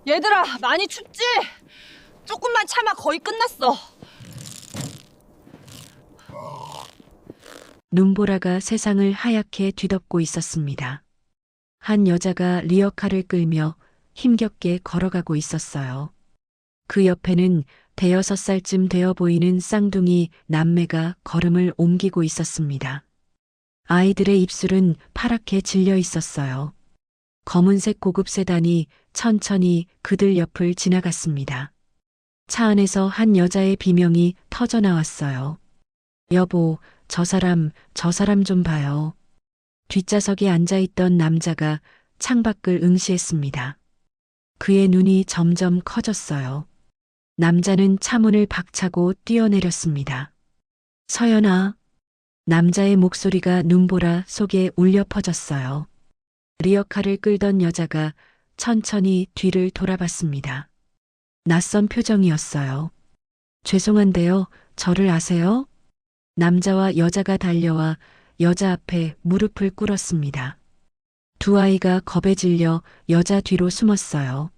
얘들아, 많이 춥지? 조금만 참아, 거의 끝났어. 눈보라가 세상을 하얗게 뒤덮고 있었습니다. 한 여자가 리어카를 끌며 힘겹게 걸어가고 있었어요. 그 옆에는 대여섯 살쯤 되어 보이는 쌍둥이 남매가 걸음을 옮기고 있었습니다. 아이들의 입술은 파랗게 질려 있었어요. 검은색 고급 세단이 천천히 그들 옆을 지나갔습니다. 차 안에서 한 여자의 비명이 터져 나왔어요. 여보, 저 사람 좀 봐요. 뒷좌석에 앉아있던 남자가 창밖을 응시했습니다. 그의 눈이 점점 커졌어요. 남자는 차문을 박차고 뛰어내렸습니다. 서연아. 남자의 목소리가 눈보라 속에 울려 퍼졌어요. 리어카를 끌던 여자가 천천히 뒤를 돌아봤습니다. 낯선 표정이었어요. 죄송한데요, 저를 아세요? 남자와 여자가 달려와 여자 앞에 무릎을 꿇었습니다. 두 아이가 겁에 질려 여자 뒤로 숨었어요.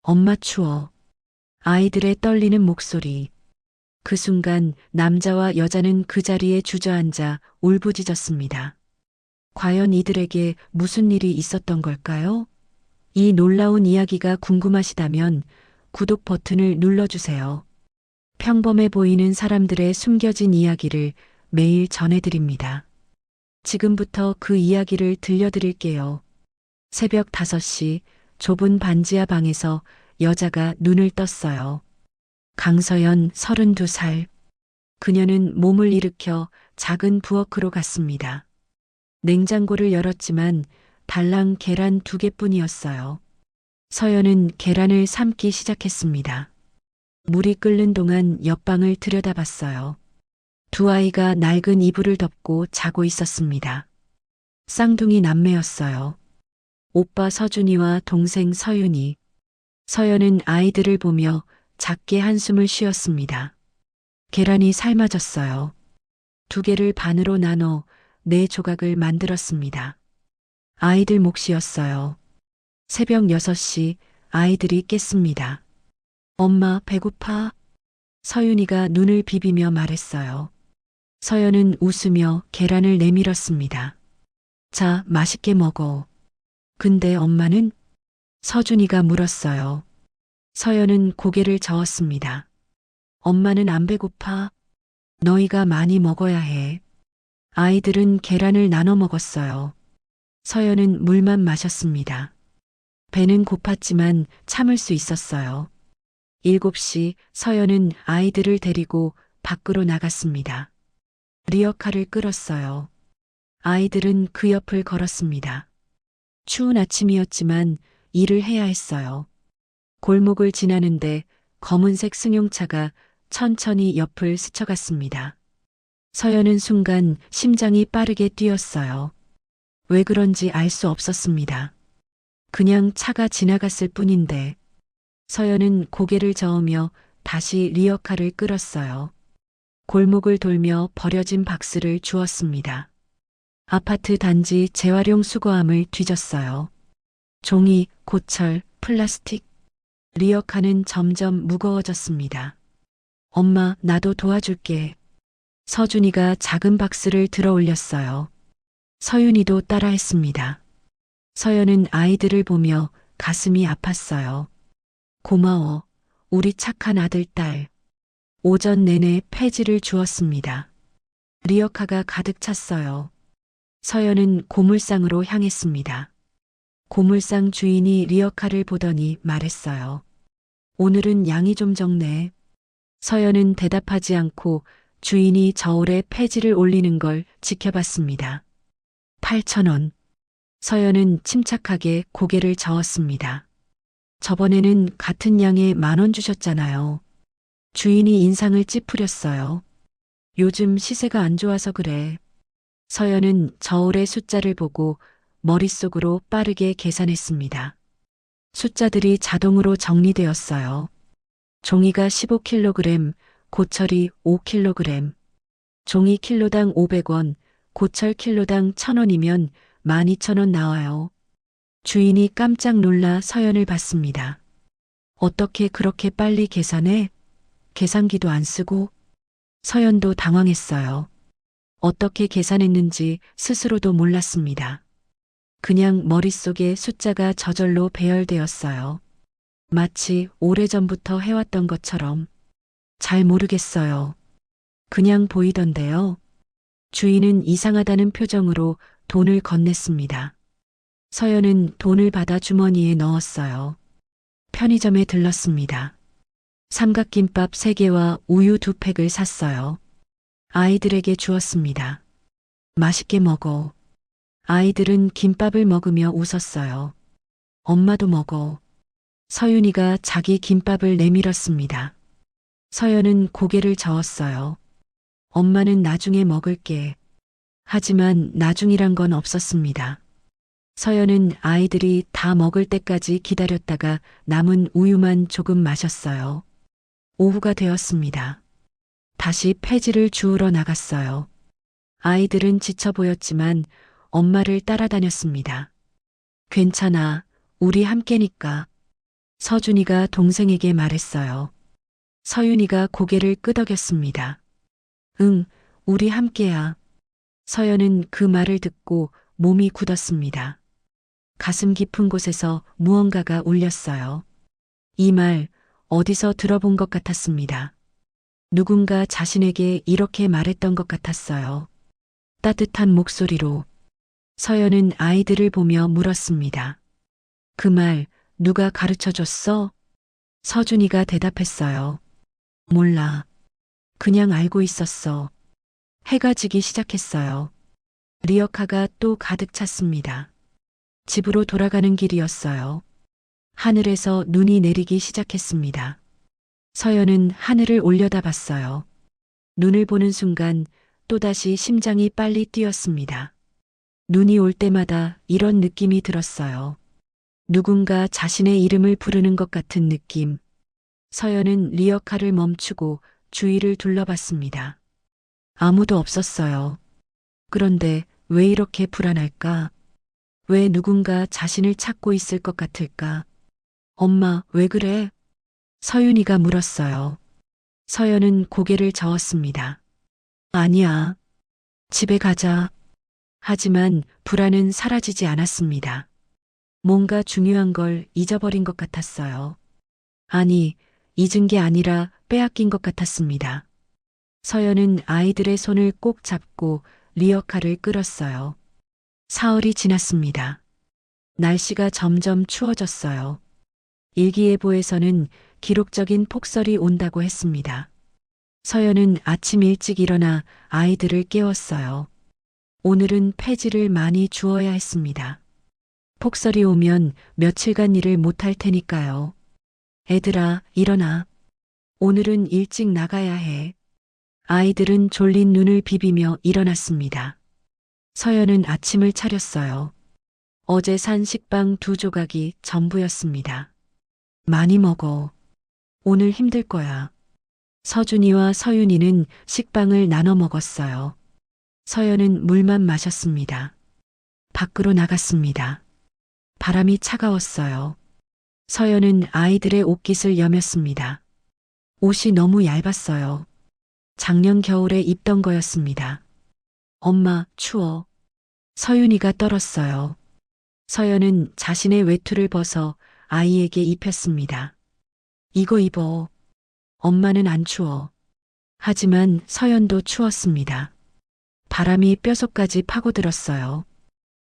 엄마 추워. 아이들의 떨리는 목소리. 그 순간 남자와 여자는 그 자리에 주저앉아 울부짖었습니다. 과연 이들에게 무슨 일이 있었던 걸까요? 이 놀라운 이야기가 궁금하시다면 구독 버튼을 눌러주세요. 평범해 보이는 사람들의 숨겨진 이야기를 매일 전해드립니다. 지금부터 그 이야기를 들려드릴게요. 새벽 5시 좁은 반지하 방에서 여자가 눈을 떴어요. 강서연 32살. 그녀는 몸을 일으켜 작은 부엌으로 갔습니다. 냉장고를 열었지만 달랑 계란 2개뿐이었어요. 서연은 계란을 삶기 시작했습니다. 물이 끓는 동안 옆방을 들여다봤어요. 두 아이가 낡은 이불을 덮고 자고 있었습니다. 쌍둥이 남매였어요. 오빠 서준이와 동생 서윤이. 서연은 아이들을 보며 작게 한숨을 쉬었습니다. 계란이 삶아졌어요. 2개를 반으로 나눠 4조각을 만들었습니다. 아이들 몫이었어요. 새벽 6시 아이들이 깼습니다. 엄마, 배고파? 서윤이가 눈을 비비며 말했어요. 서연은 웃으며 계란을 내밀었습니다. 자, 맛있게 먹어. 근데 엄마는? 서준이가 물었어요. 서연은 고개를 저었습니다. 엄마는 안 배고파? 너희가 많이 먹어야 해. 아이들은 계란을 나눠 먹었어요. 서연은 물만 마셨습니다. 배는 고팠지만 참을 수 있었어요. 7시 서연은 아이들을 데리고 밖으로 나갔습니다. 리어카를 끌었어요. 아이들은 그 옆을 걸었습니다. 추운 아침이었지만 일을 해야 했어요. 골목을 지나는데 검은색 승용차가 천천히 옆을 스쳐갔습니다. 서연은 순간 심장이 빠르게 뛰었어요. 왜 그런지 알 수 없었습니다. 그냥 차가 지나갔을 뿐인데. 서연은 고개를 저으며 다시 리어카를 끌었어요. 골목을 돌며 버려진 박스를 주웠습니다. 아파트 단지 재활용 수거함을 뒤졌어요. 종이, 고철, 플라스틱. 리어카는 점점 무거워졌습니다. 엄마, 나도 도와줄게. 서준이가 작은 박스를 들어 올렸어요. 서윤이도 따라했습니다. 서연은 아이들을 보며 가슴이 아팠어요. 고마워, 우리 착한 아들, 딸. 오전 내내 폐지를 주었습니다. 리어카가 가득 찼어요. 서연은 고물상으로 향했습니다. 고물상 주인이 리어카를 보더니 말했어요. 오늘은 양이 좀 적네. 서연은 대답하지 않고 주인이 저울에 폐지를 올리는 걸 지켜봤습니다. 8,000원. 서연은 침착하게 고개를 저었습니다. 저번에는 같은 양에 10,000원 주셨잖아요. 주인이 인상을 찌푸렸어요. 요즘 시세가 안 좋아서 그래. 서연은 저울의 숫자를 보고 머릿속으로 빠르게 계산했습니다. 숫자들이 자동으로 정리되었어요. 종이가 15kg, 고철이 5kg. 종이 킬로당 500원, 고철 킬로당 1,000원이면 12,000원 나와요. 주인이 깜짝 놀라 서연을 봤습니다. 어떻게 그렇게 빨리 계산해? 계산기도 안 쓰고. 서연도 당황했어요. 어떻게 계산했는지 스스로도 몰랐습니다. 그냥 머릿속에 숫자가 저절로 배열되었어요. 마치 오래전부터 해왔던 것처럼. 잘 모르겠어요. 그냥 보이던데요. 주인은 이상하다는 표정으로 돈을 건넸습니다. 서연은 돈을 받아 주머니에 넣었어요. 편의점에 들렀습니다. 삼각김밥 3개와 우유 2팩을 샀어요. 아이들에게 주었습니다. 맛있게 먹어. 아이들은 김밥을 먹으며 웃었어요. 엄마도 먹어. 서윤이가 자기 김밥을 내밀었습니다. 서연은 고개를 저었어요. 엄마는 나중에 먹을게. 하지만 나중이란 건 없었습니다. 서연은 아이들이 다 먹을 때까지 기다렸다가 남은 우유만 조금 마셨어요. 오후가 되었습니다. 다시 폐지를 주우러 나갔어요. 아이들은 지쳐 보였지만 엄마를 따라다녔습니다. 괜찮아, 우리 함께니까. 서준이가 동생에게 말했어요. 서윤이가 고개를 끄덕였습니다. 응, 우리 함께야. 서연은 그 말을 듣고 몸이 굳었습니다. 가슴 깊은 곳에서 무언가가 울렸어요. 이 말 어디서 들어본 것 같았습니다. 누군가 자신에게 이렇게 말했던 것 같았어요. 따뜻한 목소리로. 서연은 아이들을 보며 물었습니다. 그 말 누가 가르쳐 줬어? 서준이가 대답했어요. 몰라. 그냥 알고 있었어. 해가 지기 시작했어요. 리어카가 또 가득 찼습니다. 집으로 돌아가는 길이었어요. 하늘에서 눈이 내리기 시작했습니다. 서연은 하늘을 올려다봤어요. 눈을 보는 순간 또다시 심장이 빨리 뛰었습니다. 눈이 올 때마다 이런 느낌이 들었어요. 누군가 자신의 이름을 부르는 것 같은 느낌. 서연은 리어카를 멈추고 주위를 둘러봤습니다. 아무도 없었어요. 그런데 왜 이렇게 불안할까? 왜 누군가 자신을 찾고 있을 것 같을까? 엄마, 왜 그래? 서윤이가 물었어요. 서연은 고개를 저었습니다. 아니야. 집에 가자. 하지만 불안은 사라지지 않았습니다. 뭔가 중요한 걸 잊어버린 것 같았어요. 아니, 잊은 게 아니라 빼앗긴 것 같았습니다. 서연은 아이들의 손을 꼭 잡고 리어카를 끌었어요. 사흘이 지났습니다. 날씨가 점점 추워졌어요. 일기예보에서는 기록적인 폭설이 온다고 했습니다. 서연은 아침 일찍 일어나 아이들을 깨웠어요. 오늘은 폐지를 많이 주어야 했습니다. 폭설이 오면 며칠간 일을 못할 테니까요. 애들아, 일어나. 오늘은 일찍 나가야 해. 아이들은 졸린 눈을 비비며 일어났습니다. 서연은 아침을 차렸어요. 어제 산 식빵 2조각이 전부였습니다. 많이 먹어. 오늘 힘들 거야. 서준이와 서윤이는 식빵을 나눠 먹었어요. 서연은 물만 마셨습니다. 밖으로 나갔습니다. 바람이 차가웠어요. 서연은 아이들의 옷깃을 여몄습니다. 옷이 너무 얇았어요. 작년 겨울에 입던 거였습니다. 엄마, 추워. 서윤이가 떨었어요. 서연은 자신의 외투를 벗어 아이에게 입혔습니다. 이거 입어. 엄마는 안 추워. 하지만 서연도 추웠습니다. 바람이 뼛속까지 파고들었어요.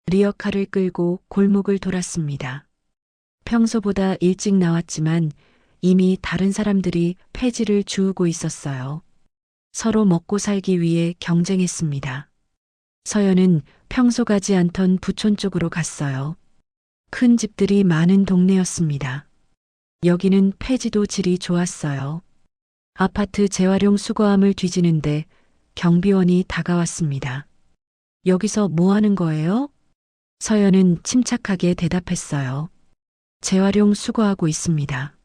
리어카를 끌고 골목을 돌았습니다. 평소보다 일찍 나왔지만 이미 다른 사람들이 폐지를 주우고 있었어요. 서로 먹고 살기 위해 경쟁했습니다. 서연은 평소 가지 않던 부촌 쪽으로 갔어요. 큰 집들이 많은 동네였습니다. 여기는 폐지도 질이 좋았어요. 아파트 재활용 수거함을 뒤지는데 경비원이 다가왔습니다. 여기서 뭐 하는 거예요? 서연은 침착하게 대답했어요. 재활용 수거하고 있습니다.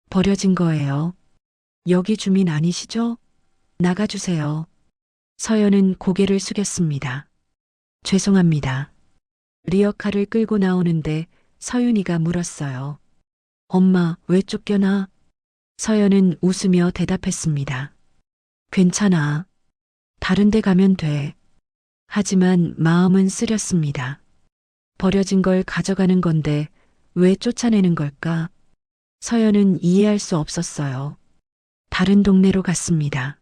버려진 거예요. 여기 주민 아니시죠? 나가주세요. 서연은 고개를 숙였습니다. 죄송합니다. 리어카를 끌고 나오는데 서윤이가 물었어요. 엄마, 왜 쫓겨나? 서연은 웃으며 대답했습니다. 괜찮아. 다른 데 가면 돼. 하지만 마음은 쓰렸습니다. 버려진 걸 가져가는 건데 왜 쫓아내는 걸까? 서연은 이해할 수 없었어요. 다른 동네로 갔습니다.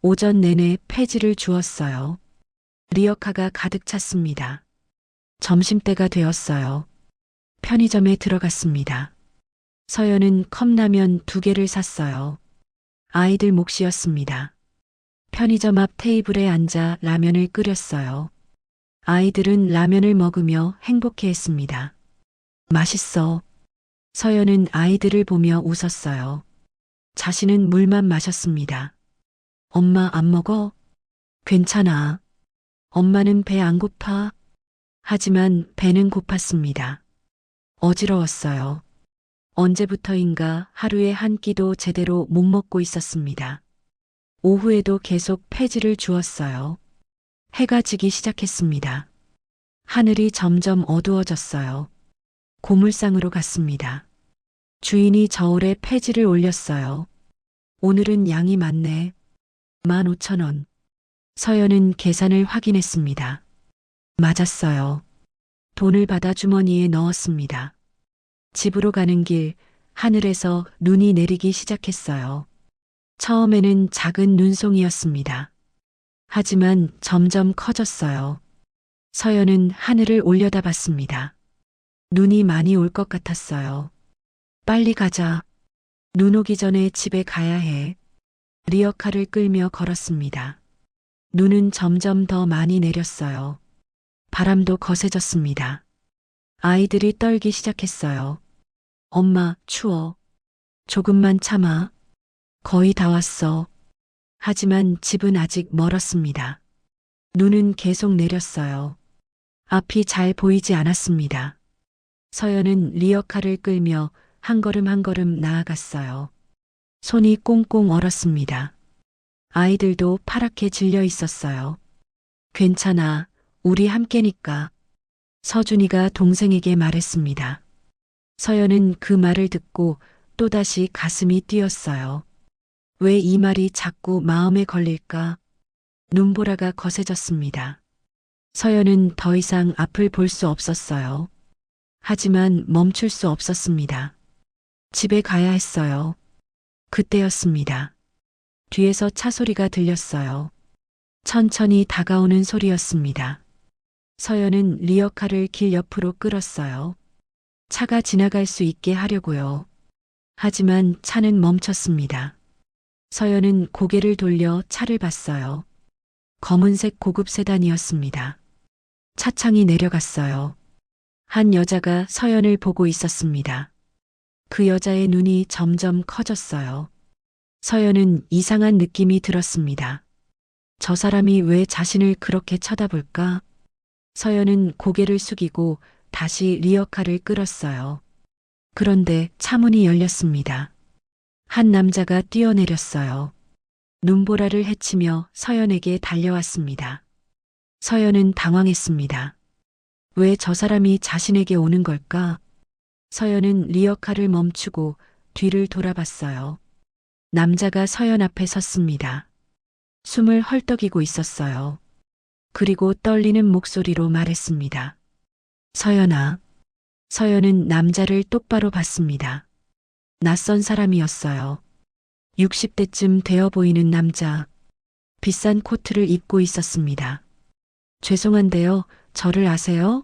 오전 내내 폐지를 주웠어요. 리어카가 가득 찼습니다. 점심때가 되었어요. 편의점에 들어갔습니다. 서연은 컵라면 2개를 샀어요. 아이들 몫이었습니다. 편의점 앞 테이블에 앉아 라면을 끓였어요. 아이들은 라면을 먹으며 행복해했습니다. 맛있어. 서연은 아이들을 보며 웃었어요. 자신은 물만 마셨습니다. 엄마 안 먹어? 괜찮아. 엄마는 배 안 고파? 하지만 배는 고팠습니다. 어지러웠어요. 언제부터인가 하루에 한 끼도 제대로 못 먹고 있었습니다. 오후에도 계속 폐지를 주었어요. 해가 지기 시작했습니다. 하늘이 점점 어두워졌어요. 고물상으로 갔습니다. 주인이 저울에 폐지를 올렸어요. 오늘은 양이 많네. 15,000원. 서연은 계산을 확인했습니다. 맞았어요. 돈을 받아 주머니에 넣었습니다. 집으로 가는 길, 하늘에서 눈이 내리기 시작했어요. 처음에는 작은 눈송이였습니다. 하지만 점점 커졌어요. 서연은 하늘을 올려다봤습니다. 눈이 많이 올 것 같았어요. 빨리 가자. 눈 오기 전에 집에 가야 해. 리어카를 끌며 걸었습니다. 눈은 점점 더 많이 내렸어요. 바람도 거세졌습니다. 아이들이 떨기 시작했어요. 엄마, 추워. 조금만 참아. 거의 다 왔어. 하지만 집은 아직 멀었습니다. 눈은 계속 내렸어요. 앞이 잘 보이지 않았습니다. 서연은 리어카를 끌며 한 걸음 한 걸음 나아갔어요. 손이 꽁꽁 얼었습니다. 아이들도 파랗게 질려 있었어요. 괜찮아. 우리 함께니까. 서준이가 동생에게 말했습니다. 서연은 그 말을 듣고 또다시 가슴이 뛰었어요. 왜 이 말이 자꾸 마음에 걸릴까? 눈보라가 거세졌습니다. 서연은 더 이상 앞을 볼 수 없었어요. 하지만 멈출 수 없었습니다. 집에 가야 했어요. 그때였습니다. 뒤에서 차 소리가 들렸어요. 천천히 다가오는 소리였습니다. 서연은 리어카를 길 옆으로 끌었어요. 차가 지나갈 수 있게 하려고요. 하지만 차는 멈췄습니다. 서연은 고개를 돌려 차를 봤어요. 검은색 고급 세단이었습니다. 차창이 내려갔어요. 한 여자가 서연을 보고 있었습니다. 그 여자의 눈이 점점 커졌어요. 서연은 이상한 느낌이 들었습니다. 저 사람이 왜 자신을 그렇게 쳐다볼까? 서연은 고개를 숙이고 다시 리어카를 끌었어요. 그런데 차 문이 열렸습니다. 한 남자가 뛰어내렸어요. 눈보라를 헤치며 서연에게 달려왔습니다. 서연은 당황했습니다. 왜 저 사람이 자신에게 오는 걸까? 서연은 리어카를 멈추고 뒤를 돌아봤어요. 남자가 서연 앞에 섰습니다. 숨을 헐떡이고 있었어요. 그리고 떨리는 목소리로 말했습니다. 서연아. 서연은 남자를 똑바로 봤습니다. 낯선 사람이었어요. 60대쯤 되어 보이는 남자. 비싼 코트를 입고 있었습니다. 죄송한데요, 저를 아세요?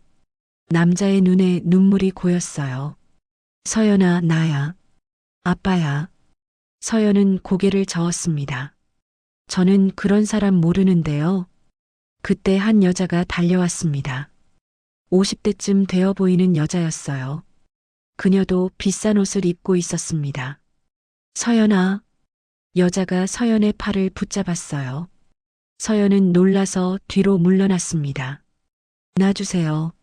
남자의 눈에 눈물이 고였어요. 서연아, 나야. 아빠야. 서연은 고개를 저었습니다. 저는 그런 사람 모르는데요. 그때 한 여자가 달려왔습니다. 50대쯤 되어 보이는 여자였어요. 그녀도 비싼 옷을 입고 있었습니다. 서연아. 여자가 서연의 팔을 붙잡았어요. 서연은 놀라서 뒤로 물러났습니다. 놔주세요.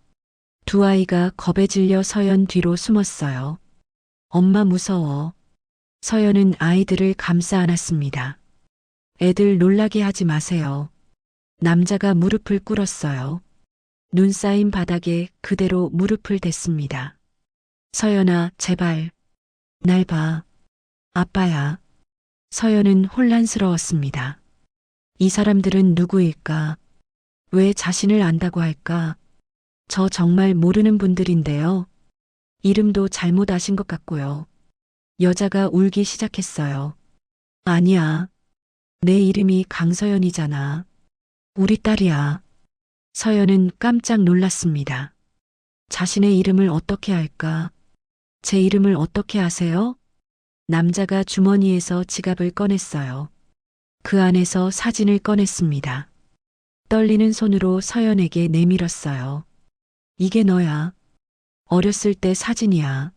두 아이가 겁에 질려 서연 뒤로 숨었어요. 엄마 무서워. 서연은 아이들을 감싸 안았습니다. 애들 놀라게 하지 마세요. 남자가 무릎을 꿇었어요. 눈 쌓인 바닥에 그대로 무릎을 댔습니다. 서연아, 제발. 날 봐. 아빠야. 서연은 혼란스러웠습니다. 이 사람들은 누구일까? 왜 자신을 안다고 할까? 저 정말 모르는 분들인데요. 이름도 잘못 아신 것 같고요. 여자가 울기 시작했어요. 아니야. 내 이름이 강서연이잖아. 우리 딸이야. 서연은 깜짝 놀랐습니다. 자신의 이름을 어떻게 할까? 제 이름을 어떻게 아세요? 남자가 주머니에서 지갑을 꺼냈어요. 그 안에서 사진을 꺼냈습니다. 떨리는 손으로 서연에게 내밀었어요. 이게 너야. 어렸을 때 사진이야.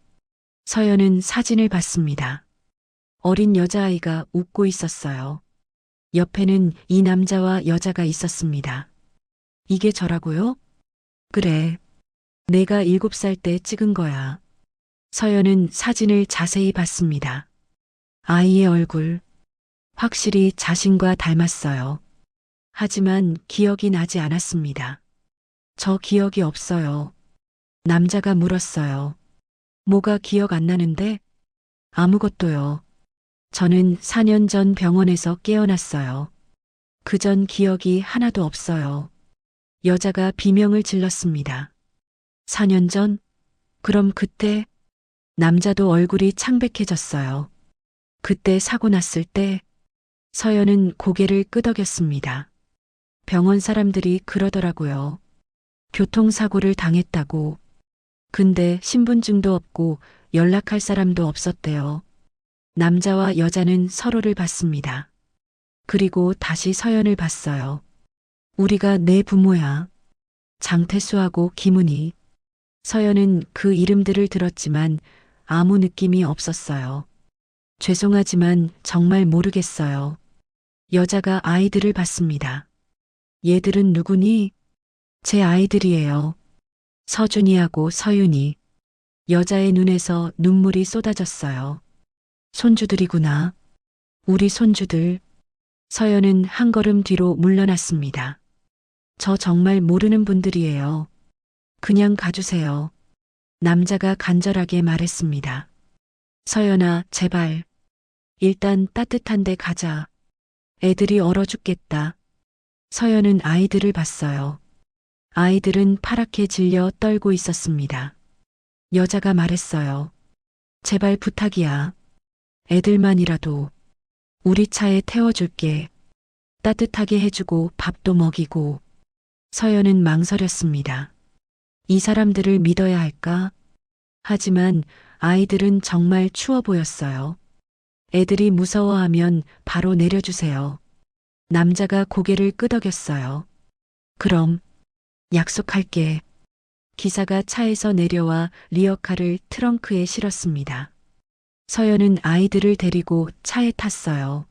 서연은 사진을 봤습니다. 어린 여자아이가 웃고 있었어요. 옆에는 이 남자와 여자가 있었습니다. 이게 저라고요? 그래. 내가 7살 때 찍은 거야. 서연은 사진을 자세히 봤습니다. 아이의 얼굴. 확실히 자신과 닮았어요. 하지만 기억이 나지 않았습니다. 저 기억이 없어요. 남자가 물었어요. 뭐가 기억 안 나는데? 아무것도요. 저는 4년 전 병원에서 깨어났어요. 그 전 기억이 하나도 없어요. 여자가 비명을 질렀습니다. 4년 전? 그럼 그때? 남자도 얼굴이 창백해졌어요. 그때 사고 났을 때? 서연은 고개를 끄덕였습니다. 병원 사람들이 그러더라고요. 교통사고를 당했다고. 근데 신분증도 없고 연락할 사람도 없었대요. 남자와 여자는 서로를 봤습니다. 그리고 다시 서연을 봤어요. 우리가 내 부모야. 장태수하고 김은희. 서연은 그 이름들을 들었지만 아무 느낌이 없었어요. 죄송하지만 정말 모르겠어요. 여자가 아이들을 봤습니다. 얘들은 누구니? 제 아이들이에요. 서준이하고 서윤이. 여자의 눈에서 눈물이 쏟아졌어요. 손주들이구나. 우리 손주들. 서연은 한 걸음 뒤로 물러났습니다. 저 정말 모르는 분들이에요. 그냥 가주세요. 남자가 간절하게 말했습니다. 서연아, 제발. 일단 따뜻한 데 가자. 애들이 얼어 죽겠다. 서연은 아이들을 봤어요. 아이들은 파랗게 질려 떨고 있었습니다. 여자가 말했어요. 제발 부탁이야. 애들만이라도 우리 차에 태워줄게. 따뜻하게 해주고 밥도 먹이고. 서연은 망설였습니다. 이 사람들을 믿어야 할까? 하지만 아이들은 정말 추워 보였어요. 애들이 무서워하면 바로 내려주세요. 남자가 고개를 끄덕였어요. 그럼 약속할게. 기사가 차에서 내려와 리어카를 트렁크에 실었습니다. 서연은 아이들을 데리고 차에 탔어요.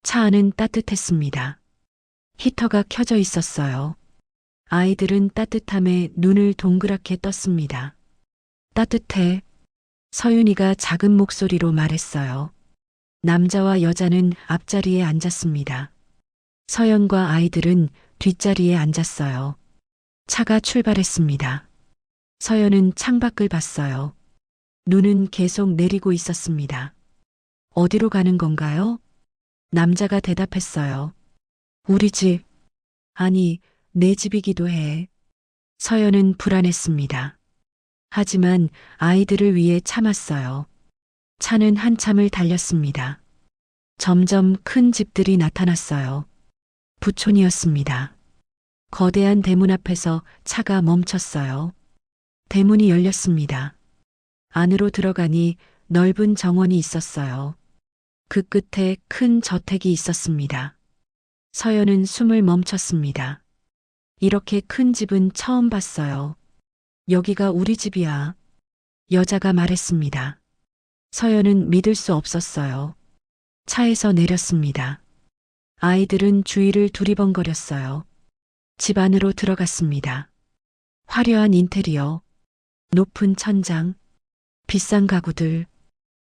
차 안은 따뜻했습니다. 히터가 켜져 있었어요. 아이들은 따뜻함에 눈을 동그랗게 떴습니다. 따뜻해. 서윤이가 작은 목소리로 말했어요. 남자와 여자는 앞자리에 앉았습니다. 서연과 아이들은 뒷자리에 앉았어요. 차가 출발했습니다. 서연은 창밖을 봤어요. 눈은 계속 내리고 있었습니다. 어디로 가는 건가요? 남자가 대답했어요. 우리 집. 아니, 내 집이기도 해. 서연은 불안했습니다. 하지만 아이들을 위해 참았어요. 차는 한참을 달렸습니다. 점점 큰 집들이 나타났어요. 부촌이었습니다. 거대한 대문 앞에서 차가 멈췄어요. 대문이 열렸습니다. 안으로 들어가니 넓은 정원이 있었어요. 그 끝에 큰 저택이 있었습니다. 서연은 숨을 멈췄습니다. 이렇게 큰 집은 처음 봤어요. 여기가 우리 집이야. 여자가 말했습니다. 서연은 믿을 수 없었어요. 차에서 내렸습니다. 아이들은 주위를 두리번거렸어요. 집 안으로 들어갔습니다. 화려한 인테리어, 높은 천장, 비싼 가구들.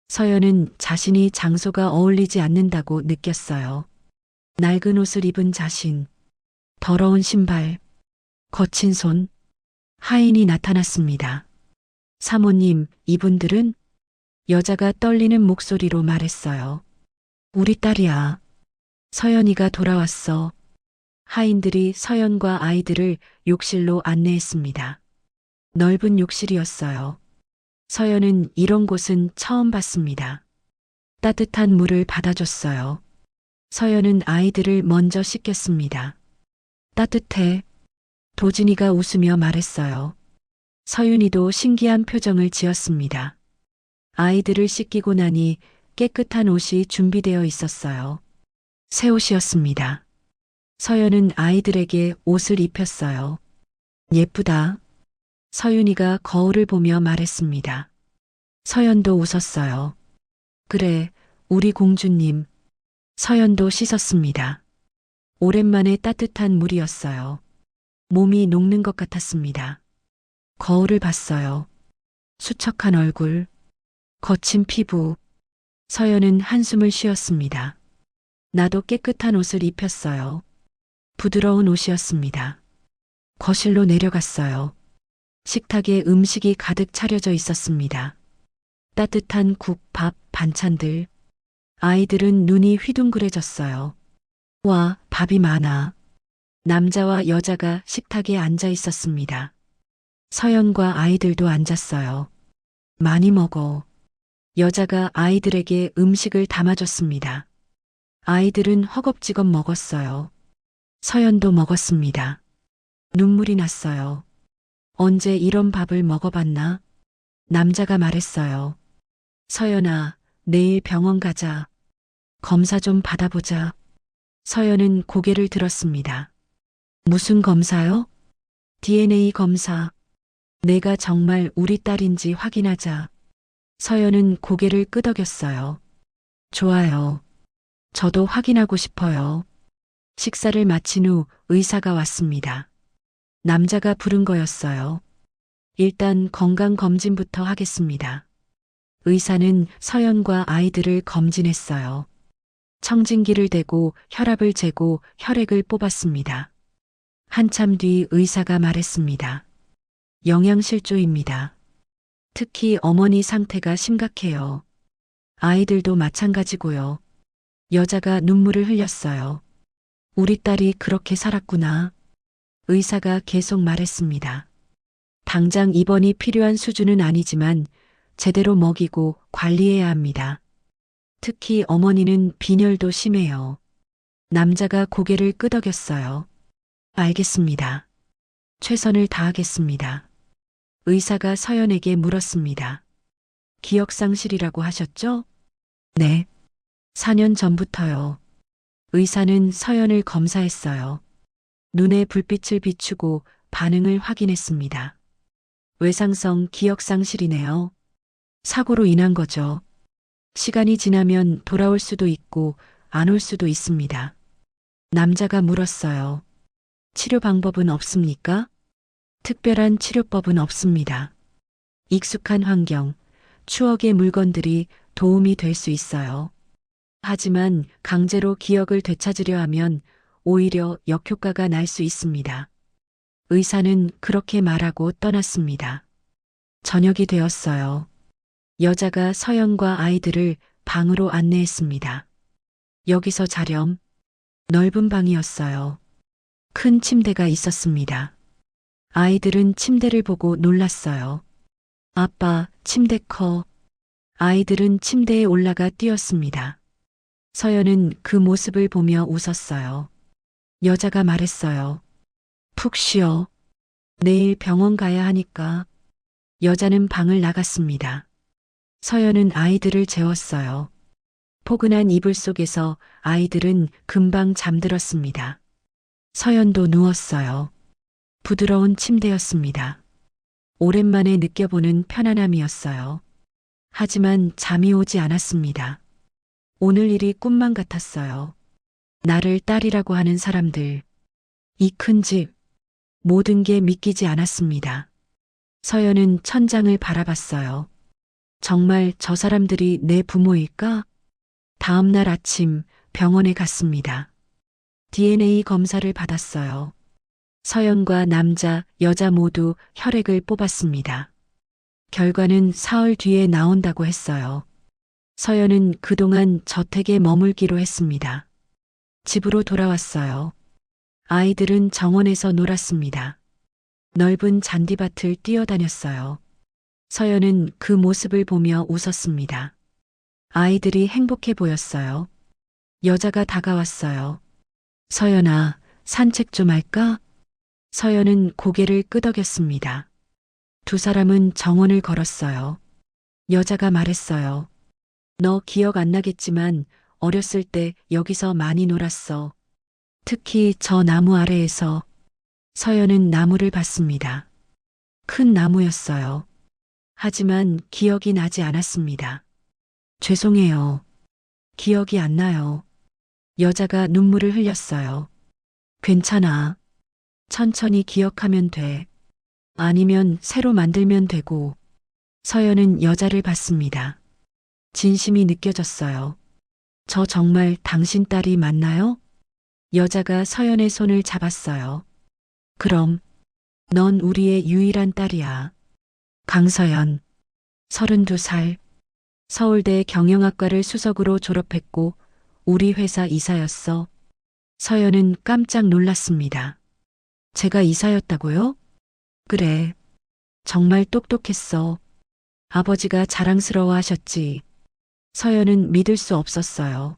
서연은 자신이 장소가 어울리지 않는다고 느꼈어요. 낡은 옷을 입은 자신, 더러운 신발, 거친 손, 하인이 나타났습니다. 사모님, 이분들은? 여자가 떨리는 목소리로 말했어요. 우리 딸이야. 서연이가 돌아왔어. 하인들이 서연과 아이들을 욕실로 안내했습니다. 넓은 욕실이었어요. 서연은 이런 곳은 처음 봤습니다. 따뜻한 물을 받아줬어요. 서연은 아이들을 먼저 씻겼습니다. 따뜻해. 도진이가 웃으며 말했어요. 서윤이도 신기한 표정을 지었습니다. 아이들을 씻기고 나니 깨끗한 옷이 준비되어 있었어요. 새 옷이었습니다. 서연은 아이들에게 옷을 입혔어요. 예쁘다. 서윤이가 거울을 보며 말했습니다. 서연도 웃었어요. 그래, 우리 공주님. 서연도 씻었습니다. 오랜만에 따뜻한 물이었어요. 몸이 녹는 것 같았습니다. 거울을 봤어요. 수척한 얼굴, 거친 피부. 서연은 한숨을 쉬었습니다. 나도 깨끗한 옷을 입혔어요. 부드러운 옷이었습니다. 거실로 내려갔어요. 식탁에 음식이 가득 차려져 있었습니다. 따뜻한 국, 밥, 반찬들. 아이들은 눈이 휘둥그레졌어요. 와, 밥이 많아. 남자와 여자가 식탁에 앉아 있었습니다. 서연과 아이들도 앉았어요. 많이 먹어. 여자가 아이들에게 음식을 담아줬습니다. 아이들은 허겁지겁 먹었어요. 서연도 먹었습니다. 눈물이 났어요. 언제 이런 밥을 먹어봤나? 남자가 말했어요. 서연아, 내일 병원 가자. 검사 좀 받아보자. 서연은 고개를 들었습니다. 무슨 검사요? DNA 검사. 내가 정말 우리 딸인지 확인하자. 서연은 고개를 끄덕였어요. 좋아요. 저도 확인하고 싶어요. 식사를 마친 후 의사가 왔습니다. 남자가 부른 거였어요. 일단 건강검진부터 하겠습니다. 의사는 서연과 아이들을 검진했어요. 청진기를 대고 혈압을 재고 혈액을 뽑았습니다. 한참 뒤 의사가 말했습니다. 영양실조입니다. 특히 어머니 상태가 심각해요. 아이들도 마찬가지고요. 여자가 눈물을 흘렸어요. 우리 딸이 그렇게 살았구나. 의사가 계속 말했습니다. 당장 입원이 필요한 수준은 아니지만 제대로 먹이고 관리해야 합니다. 특히 어머니는 빈혈도 심해요. 남자가 고개를 끄덕였어요. 알겠습니다. 최선을 다하겠습니다. 의사가 서연에게 물었습니다. 기억상실이라고 하셨죠? 네. 4년 전부터요. 의사는 서연을 검사했어요. 눈에 불빛을 비추고 반응을 확인했습니다. 외상성 기억상실이네요. 사고로 인한 거죠. 시간이 지나면 돌아올 수도 있고 안 올 수도 있습니다. 남자가 물었어요. 치료 방법은 없습니까? 특별한 치료법은 없습니다. 익숙한 환경, 추억의 물건들이 도움이 될 수 있어요. 하지만 강제로 기억을 되찾으려 하면 오히려 역효과가 날 수 있습니다. 의사는 그렇게 말하고 떠났습니다. 저녁이 되었어요. 여자가 서연과 아이들을 방으로 안내했습니다. 여기서 자렴. 넓은 방이었어요. 큰 침대가 있었습니다. 아이들은 침대를 보고 놀랐어요. 아빠, 침대 커. 아이들은 침대에 올라가 뛰었습니다. 서연은 그 모습을 보며 웃었어요. 여자가 말했어요. 푹 쉬어. 내일 병원 가야 하니까. 여자는 방을 나갔습니다. 서연은 아이들을 재웠어요. 포근한 이불 속에서 아이들은 금방 잠들었습니다. 서연도 누웠어요. 부드러운 침대였습니다. 오랜만에 느껴보는 편안함이었어요. 하지만 잠이 오지 않았습니다. 오늘 일이 꿈만 같았어요. 나를 딸이라고 하는 사람들. 이 큰 집. 모든 게 믿기지 않았습니다. 서연은 천장을 바라봤어요. 정말 저 사람들이 내 부모일까? 다음 날 아침 병원에 갔습니다. DNA 검사를 받았어요. 서연과 남자, 여자 모두 혈액을 뽑았습니다. 결과는 사흘 뒤에 나온다고 했어요. 서연은 그동안 저택에 머물기로 했습니다. 집으로 돌아왔어요. 아이들은 정원에서 놀았습니다. 넓은 잔디밭을 뛰어다녔어요. 서연은 그 모습을 보며 웃었습니다. 아이들이 행복해 보였어요. 여자가 다가왔어요. 서연아, 산책 좀 할까? 서연은 고개를 끄덕였습니다. 두 사람은 정원을 걸었어요. 여자가 말했어요. 너 기억 안 나겠지만 어렸을 때 여기서 많이 놀았어. 특히 저 나무 아래에서. 서연은 나무를 봤습니다. 큰 나무였어요. 하지만 기억이 나지 않았습니다. 죄송해요. 기억이 안 나요. 여자가 눈물을 흘렸어요. 괜찮아. 천천히 기억하면 돼. 아니면 새로 만들면 되고. 서연은 여자를 봤습니다. 진심이 느껴졌어요. 저 정말 당신 딸이 맞나요? 여자가 서연의 손을 잡았어요. 그럼, 넌 우리의 유일한 딸이야. 강서연, 32살, 서울대 경영학과를 수석으로 졸업했고, 우리 회사 이사였어. 서연은 깜짝 놀랐습니다. 제가 이사였다고요? 그래. 정말 똑똑했어. 아버지가 자랑스러워 하셨지. 서연은 믿을 수 없었어요.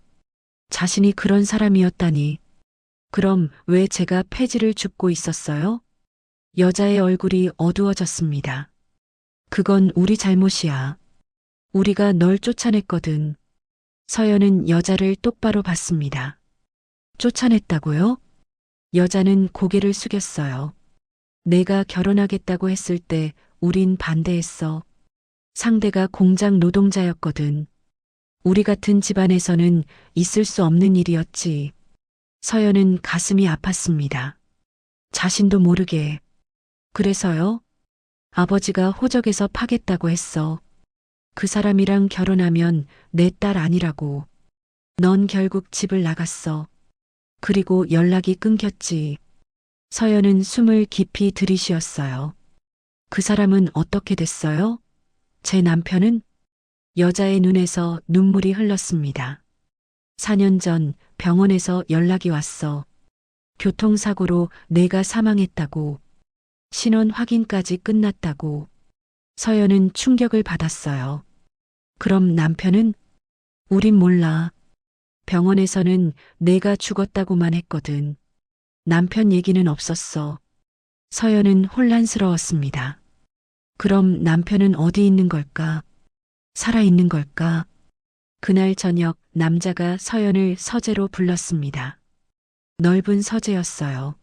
자신이 그런 사람이었다니. 그럼 왜 제가 폐지를 줍고 있었어요? 여자의 얼굴이 어두워졌습니다. 그건 우리 잘못이야. 우리가 널 쫓아냈거든. 서연은 여자를 똑바로 봤습니다. 쫓아냈다고요? 여자는 고개를 숙였어요. 내가 결혼하겠다고 했을 때 우린 반대했어. 상대가 공장 노동자였거든. 우리 같은 집안에서는 있을 수 없는 일이었지. 서연은 가슴이 아팠습니다. 자신도 모르게. 그래서요? 아버지가 호적에서 파겠다고 했어. 그 사람이랑 결혼하면 내 딸 아니라고. 넌 결국 집을 나갔어. 그리고 연락이 끊겼지. 서연은 숨을 깊이 들이쉬었어요. 그 사람은 어떻게 됐어요? 제 남편은? 여자의 눈에서 눈물이 흘렀습니다. 4년 전 병원에서 연락이 왔어. 교통사고로 내가 사망했다고. 신원 확인까지 끝났다고. 서연은 충격을 받았어요. 그럼 남편은? 우린 몰라. 병원에서는 내가 죽었다고만 했거든. 남편 얘기는 없었어. 서연은 혼란스러웠습니다. 그럼 남편은 어디 있는 걸까? 살아있는 걸까? 그날 저녁 남자가 서연을 서재로 불렀습니다. 넓은 서재였어요.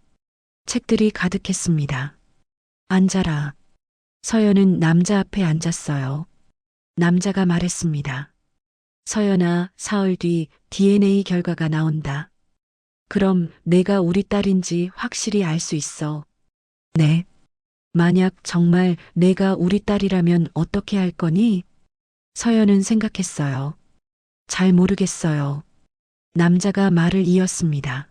책들이 가득했습니다. 앉아라. 서연은 남자 앞에 앉았어요. 남자가 말했습니다. 서연아, 사흘 뒤 DNA 결과가 나온다. 그럼 내가 우리 딸인지 확실히 알 수 있어. 네. 만약 정말 내가 우리 딸이라면 어떻게 할 거니? 서연은 생각했어요. 잘 모르겠어요. 남자가 말을 이었습니다.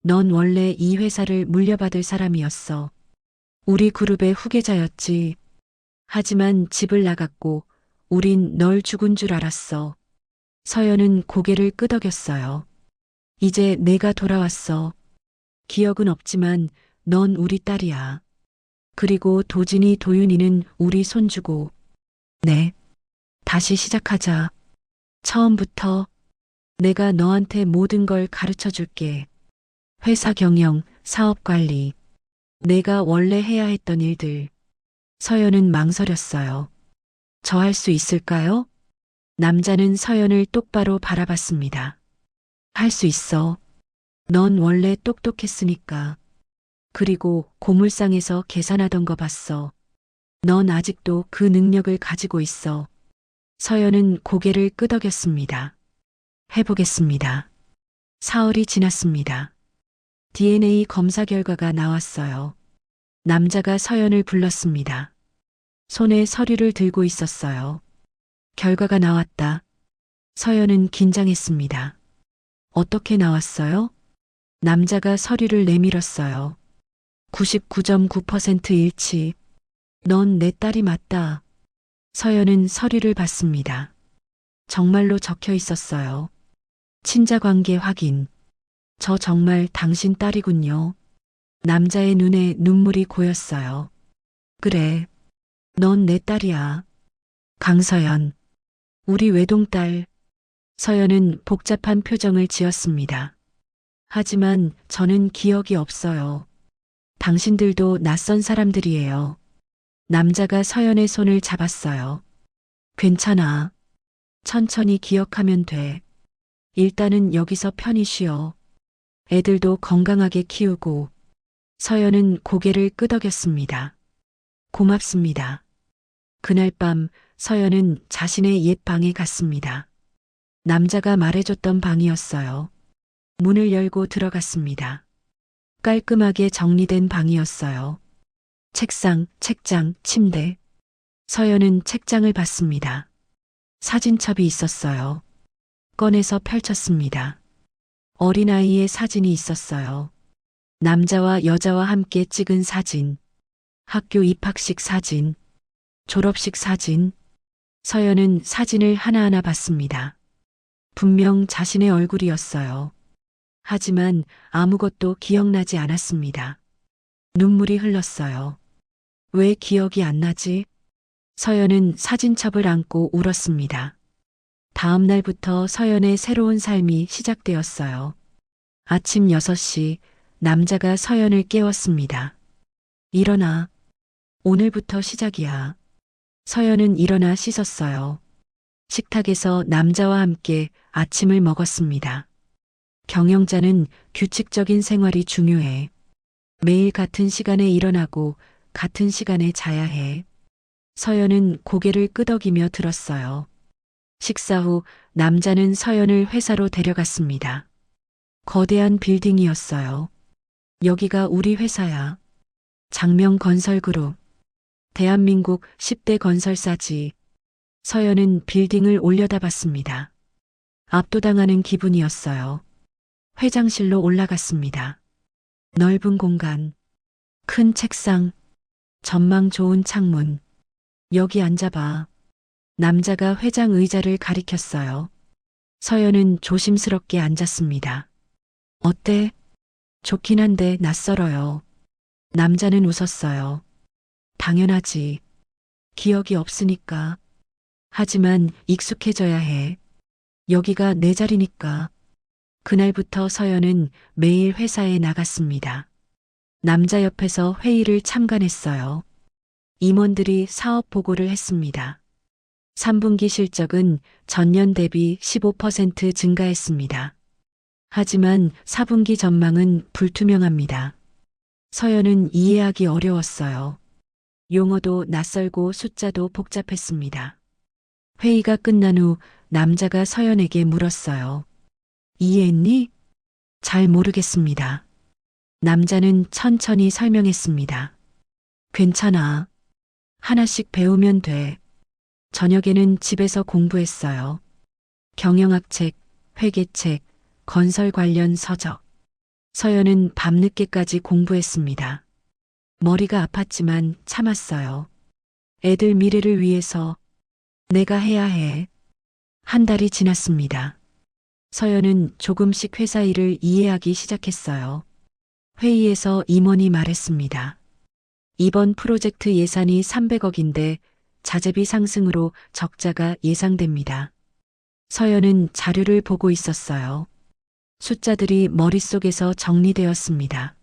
넌 원래 이 회사를 물려받을 사람이었어. 우리 그룹의 후계자였지. 하지만 집을 나갔고 우린 널 죽은 줄 알았어. 서연은 고개를 끄덕였어요. 이제 내가 돌아왔어. 기억은 없지만 넌 우리 딸이야. 그리고 도진이 도윤이는 우리 손주고. 네. 다시 시작하자. 처음부터 내가 너한테 모든 걸 가르쳐 줄게. 회사 경영, 사업 관리. 내가 원래 해야 했던 일들. 서연은 망설였어요. 저 할 수 있을까요? 남자는 서연을 똑바로 바라봤습니다. 할 수 있어. 넌 원래 똑똑했으니까. 그리고 고물상에서 계산하던 거 봤어. 넌 아직도 그 능력을 가지고 있어. 서연은 고개를 끄덕였습니다. 해보겠습니다. 사흘이 지났습니다. DNA 검사 결과가 나왔어요. 남자가 서연을 불렀습니다. 손에 서류를 들고 있었어요. 결과가 나왔다. 서연은 긴장했습니다. 어떻게 나왔어요? 남자가 서류를 내밀었어요. 99.9% 일치. 넌 내 딸이 맞다. 서연은 서류를 받습니다. 정말로 적혀 있었어요. 친자 관계 확인. 저 정말 당신 딸이군요. 남자의 눈에 눈물이 고였어요. 그래. 넌 내 딸이야. 강서연. 우리 외동딸. 서연은 복잡한 표정을 지었습니다. 하지만 저는 기억이 없어요. 당신들도 낯선 사람들이에요. 남자가 서연의 손을 잡았어요. 괜찮아. 천천히 기억하면 돼. 일단은 여기서 편히 쉬어. 애들도 건강하게 키우고. 서연은 고개를 끄덕였습니다. 고맙습니다. 그날 밤 서연은 자신의 옛 방에 갔습니다. 남자가 말해줬던 방이었어요. 문을 열고 들어갔습니다. 깔끔하게 정리된 방이었어요. 책상, 책장, 침대. 서연은 책장을 봤습니다. 사진첩이 있었어요. 꺼내서 펼쳤습니다. 어린아이의 사진이 있었어요. 남자와 여자와 함께 찍은 사진. 학교 입학식 사진. 졸업식 사진. 서연은 사진을 하나하나 봤습니다. 분명 자신의 얼굴이었어요. 하지만 아무것도 기억나지 않았습니다. 눈물이 흘렀어요. 왜 기억이 안 나지? 서연은 사진첩을 안고 울었습니다. 다음 날부터 서연의 새로운 삶이 시작되었어요. 아침 6시 남자가 서연을 깨웠습니다. 일어나. 오늘부터 시작이야. 서연은 일어나 씻었어요. 식탁에서 남자와 함께 아침을 먹었습니다. 경영자는 규칙적인 생활이 중요해. 매일 같은 시간에 일어나고 같은 시간에 자야 해. 서연은 고개를 끄덕이며 들었어요. 식사 후 남자는 서연을 회사로 데려갔습니다. 거대한 빌딩이었어요. 여기가 우리 회사야. 장명건설그룹. 대한민국 10대 건설사지. 서연은 빌딩을 올려다봤습니다. 압도당하는 기분이었어요. 회장실로 올라갔습니다. 넓은 공간, 큰 책상, 전망 좋은 창문. 여기 앉아봐. 남자가 회장 의자를 가리켰어요. 서연은 조심스럽게 앉았습니다. 어때? 좋긴 한데 낯설어요. 남자는 웃었어요. 당연하지. 기억이 없으니까. 하지만 익숙해져야 해. 여기가 내 자리니까. 그날부터 서연은 매일 회사에 나갔습니다. 남자 옆에서 회의를 참관했어요. 임원들이 사업 보고를 했습니다. 3분기 실적은 전년 대비 15% 증가했습니다. 하지만 4분기 전망은 불투명합니다. 서연은 이해하기 어려웠어요. 용어도 낯설고 숫자도 복잡했습니다. 회의가 끝난 후 남자가 서연에게 물었어요. 이해했니? 잘 모르겠습니다. 남자는 천천히 설명했습니다. 괜찮아. 하나씩 배우면 돼. 저녁에는 집에서 공부했어요. 경영학책, 회계책, 건설 관련 서적. 서연은 밤늦게까지 공부했습니다. 머리가 아팠지만 참았어요. 애들 미래를 위해서 내가 해야 해. 한 달이 지났습니다. 서연은 조금씩 회사 일을 이해하기 시작했어요. 회의에서 임원이 말했습니다. 이번 프로젝트 예산이 300억인데 자재비 상승으로 적자가 예상됩니다. 서연은 자료를 보고 있었어요. 숫자들이 머릿속에서 정리되었습니다.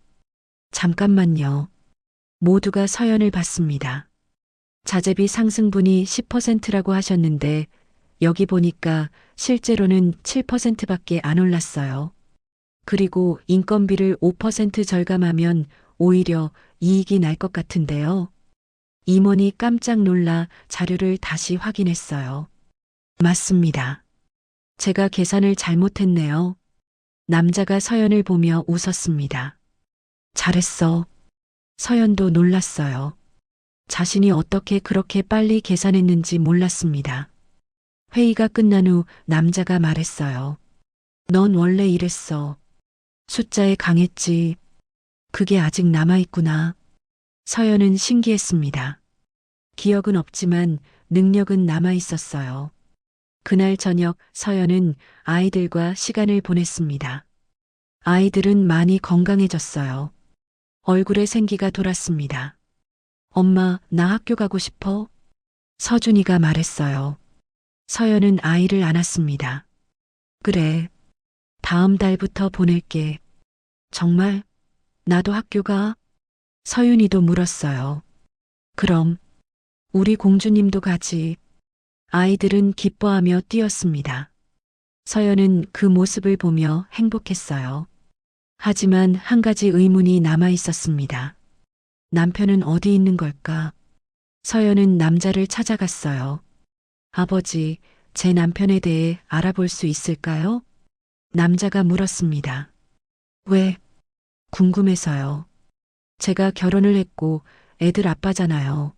잠깐만요. 모두가 서연을 봤습니다. 자재비 상승분이 10%라고 하셨는데 여기 보니까 실제로는 7%밖에 안 올랐어요. 그리고 인건비를 5% 절감하면 오히려 이익이 날 것 같은데요. 임원이 깜짝 놀라 자료를 다시 확인했어요. 맞습니다. 제가 계산을 잘못했네요. 남자가 서연을 보며 웃었습니다. 잘했어. 서연도 놀랐어요. 자신이 어떻게 그렇게 빨리 계산했는지 몰랐습니다. 회의가 끝난 후 남자가 말했어요. 넌 원래 이랬어. 숫자에 강했지. 그게 아직 남아있구나. 서연은 신기했습니다. 기억은 없지만 능력은 남아 있었어요. 그날 저녁 서연은 아이들과 시간을 보냈습니다. 아이들은 많이 건강해졌어요. 얼굴에 생기가 돌았습니다. 엄마, 나 학교 가고 싶어. 서준이가 말했어요. 서연은 아이를 안았습니다. 그래. 다음 달부터 보낼게. 정말? 나도 학교 가? 서윤이도 물었어요. 그럼, 우리 공주님도 가지. 아이들은 기뻐하며 뛰었습니다. 서연은 그 모습을 보며 행복했어요. 하지만 한 가지 의문이 남아 있었습니다. 남편은 어디 있는 걸까? 서연은 남자를 찾아갔어요. 아버지, 제 남편에 대해 알아볼 수 있을까요? 남자가 물었습니다. 왜? 궁금해서요. 제가 결혼을 했고 애들 아빠잖아요.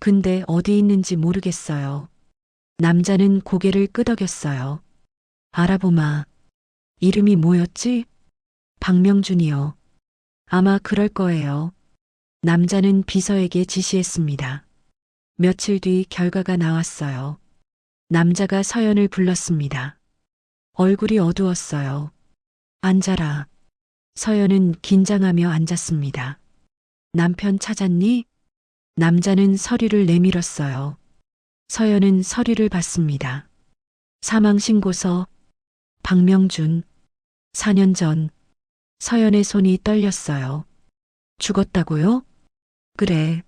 근데 어디 있는지 모르겠어요. 남자는 고개를 끄덕였어요. 알아보마. 이름이 뭐였지? 박명준이요. 아마 그럴 거예요. 남자는 비서에게 지시했습니다. 며칠 뒤 결과가 나왔어요. 남자가 서연을 불렀습니다. 얼굴이 어두웠어요. 앉아라. 서연은 긴장하며 앉았습니다. 남편 찾았니? 남자는 서류를 내밀었어요. 서연은 서류를 봤습니다. 사망신고서, 박명준, 4년 전. 서연의 손이 떨렸어요. 죽었다고요? 그래.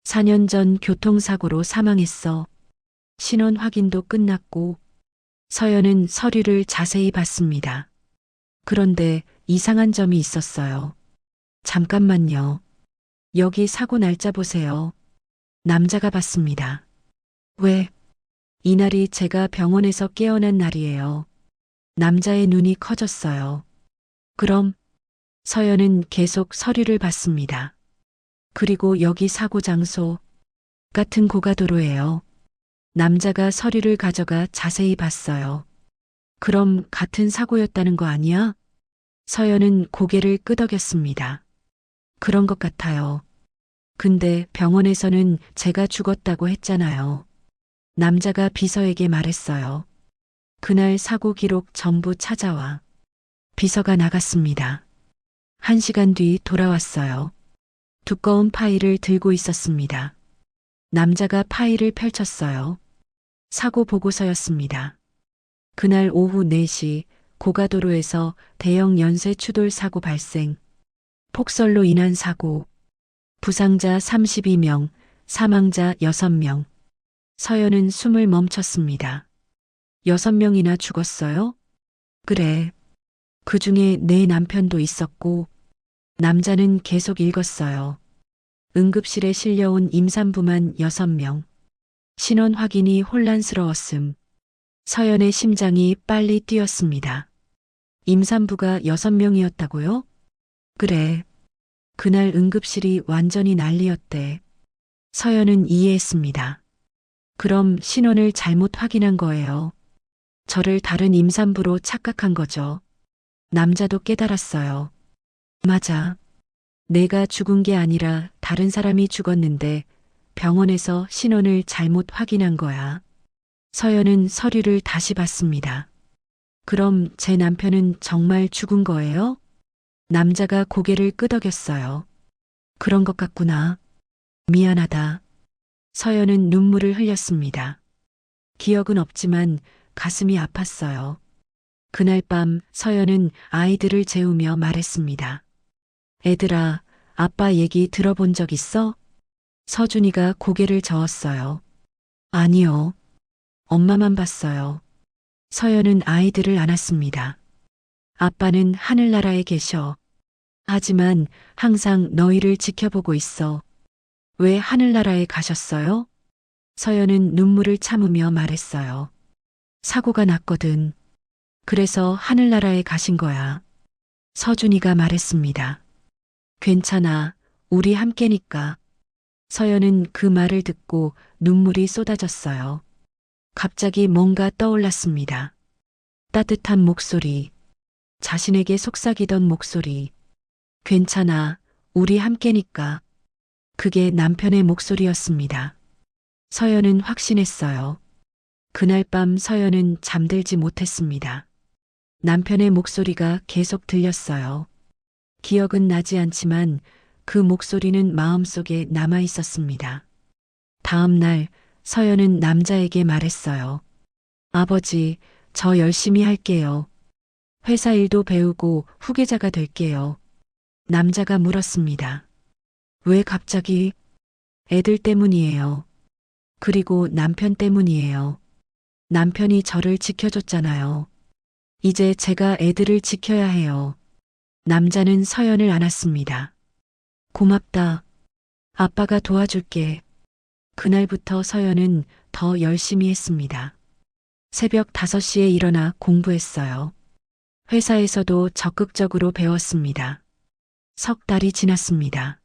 4년 전 교통사고로 사망했어. 신원 확인도 끝났고. 서연은 서류를 자세히 봤습니다. 그런데 이상한 점이 있었어요. 잠깐만요. 여기 사고 날짜 보세요. 남자가 봤습니다. 왜? 이날이 제가 병원에서 깨어난 날이에요. 남자의 눈이 커졌어요. 그럼 서연은 계속 서류를 봤습니다. 그리고 여기 사고 장소 같은 고가도로예요. 남자가 서류를 가져가 자세히 봤어요. 그럼 같은 사고였다는 거 아니야? 서연은 고개를 끄덕였습니다. 그런 것 같아요. 근데 병원에서는 제가 죽었다고 했잖아요. 남자가 비서에게 말했어요. 그날 사고 기록 전부 찾아와. 비서가 나갔습니다. 1시간 뒤 돌아왔어요. 두꺼운 파일을 들고 있었습니다. 남자가 파일을 펼쳤어요. 사고 보고서였습니다. 그날 오후 4시 고가도로에서 대형 연쇄 추돌 사고 발생. 폭설로 인한 사고. 부상자 32명, 사망자 6명. 서연은 숨을 멈췄습니다. 6명이나 죽었어요? 그래. 그 중에 내 남편도 있었고. 남자는 계속 읽었어요. 응급실에 실려온 임산부만 6명. 신원 확인이 혼란스러웠음. 서연의 심장이 빨리 뛰었습니다. 임산부가 6명이었다고요? 그래. 그날 응급실이 완전히 난리였대. 서연은 이해했습니다. 그럼 신원을 잘못 확인한 거예요. 저를 다른 임산부로 착각한 거죠. 남자도 깨달았어요. 맞아. 내가 죽은 게 아니라 다른 사람이 죽었는데 병원에서 신원을 잘못 확인한 거야. 서연은 서류를 다시 봤습니다. 그럼 제 남편은 정말 죽은 거예요? 남자가 고개를 끄덕였어요. 그런 것 같구나. 미안하다. 서연은 눈물을 흘렸습니다. 기억은 없지만 가슴이 아팠어요. 그날 밤 서연은 아이들을 재우며 말했습니다. 애들아, 아빠 얘기 들어본 적 있어? 서준이가 고개를 저었어요. 아니요. 엄마만 봤어요. 서연은 아이들을 안았습니다. 아빠는 하늘나라에 계셔. 하지만 항상 너희를 지켜보고 있어. 왜 하늘나라에 가셨어요? 서연은 눈물을 참으며 말했어요. 사고가 났거든. 그래서 하늘나라에 가신 거야. 서준이가 말했습니다. 괜찮아. 우리 함께니까. 서연은 그 말을 듣고 눈물이 쏟아졌어요. 갑자기 뭔가 떠올랐습니다. 따뜻한 목소리. 자신에게 속삭이던 목소리. 괜찮아. 우리 함께니까. 그게 남편의 목소리였습니다. 서연은 확신했어요. 그날 밤 서연은 잠들지 못했습니다. 남편의 목소리가 계속 들렸어요. 기억은 나지 않지만 그 목소리는 마음속에 남아 있었습니다. 다음 날 서연은 남자에게 말했어요. 아버지, 저 열심히 할게요. 회사 일도 배우고 후계자가 될게요. 남자가 물었습니다. 왜 갑자기? 애들 때문이에요. 그리고 남편 때문이에요. 남편이 저를 지켜줬잖아요. 이제 제가 애들을 지켜야 해요. 남자는 서연을 안았습니다. 고맙다. 아빠가 도와줄게. 그날부터 서연은 더 열심히 했습니다. 새벽 5시에 일어나 공부했어요. 회사에서도 적극적으로 배웠습니다. 석 달이 지났습니다.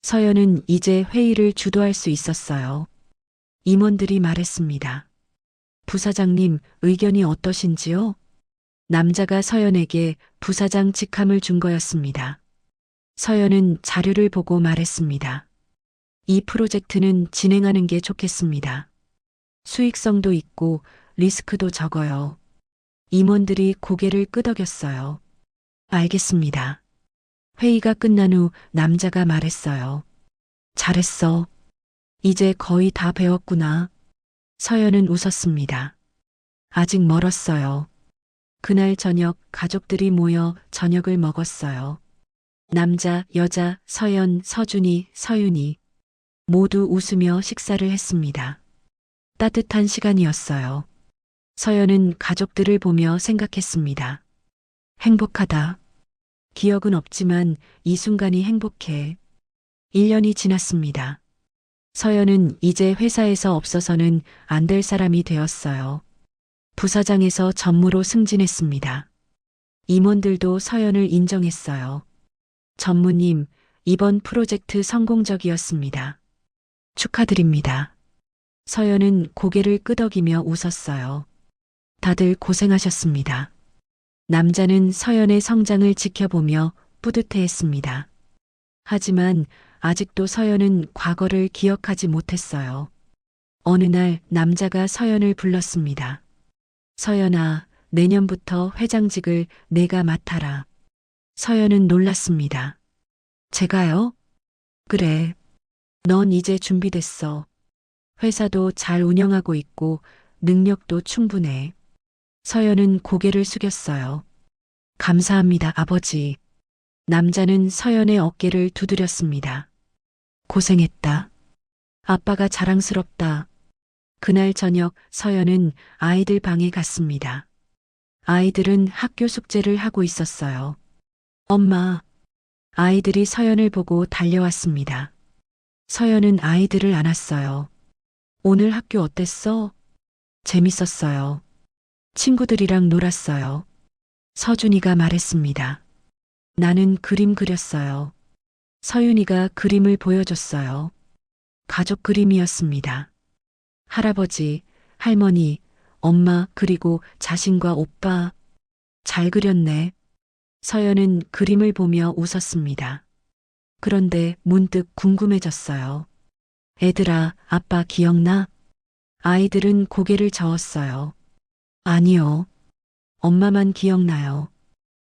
서연은 이제 회의를 주도할 수 있었어요. 임원들이 말했습니다. 부사장님, 의견이 어떠신지요? 남자가 서연에게 부사장 직함을 준 거였습니다. 서연은 자료를 보고 말했습니다. 이 프로젝트는 진행하는 게 좋겠습니다. 수익성도 있고 리스크도 적어요. 임원들이 고개를 끄덕였어요. 알겠습니다. 회의가 끝난 후 남자가 말했어요. 잘했어. 이제 거의 다 배웠구나. 서연은 웃었습니다. 아직 멀었어요. 그날 저녁 가족들이 모여 저녁을 먹었어요. 남자, 여자, 서연, 서준이, 서윤이 모두 웃으며 식사를 했습니다. 따뜻한 시간이었어요. 서연은 가족들을 보며 생각했습니다. 행복하다. 기억은 없지만 이 순간이 행복해. 1년이 지났습니다. 서연은 이제 회사에서 없어서는 안 될 사람이 되었어요. 부사장에서 전무로 승진했습니다. 임원들도 서연을 인정했어요. 전무님, 이번 프로젝트 성공적이었습니다. 축하드립니다. 서연은 고개를 끄덕이며 웃었어요. 다들 고생하셨습니다. 남자는 서연의 성장을 지켜보며 뿌듯해했습니다. 하지만 아직도 서연은 과거를 기억하지 못했어요. 어느 날 남자가 서연을 불렀습니다. 서연아, 내년부터 회장직을 내가 맡아라. 서연은 놀랐습니다. 제가요? 그래. 넌 이제 준비됐어. 회사도 잘 운영하고 있고 능력도 충분해. 서연은 고개를 숙였어요. 감사합니다, 아버지. 남자는 서연의 어깨를 두드렸습니다. 고생했다. 아빠가 자랑스럽다. 그날 저녁 서연은 아이들 방에 갔습니다. 아이들은 학교 숙제를 하고 있었어요. 엄마. 아이들이 서연을 보고 달려왔습니다. 서연은 아이들을 안았어요. 오늘 학교 어땠어? 재밌었어요. 친구들이랑 놀았어요. 서준이가 말했습니다. 나는 그림 그렸어요. 서윤이가 그림을 보여줬어요. 가족 그림이었습니다. 할아버지, 할머니, 엄마, 그리고 자신과 오빠. 잘 그렸네. 서연은 그림을 보며 웃었습니다. 그런데 문득 궁금해졌어요. 애들아, 아빠 기억나? 아이들은 고개를 저었어요. 아니요. 엄마만 기억나요.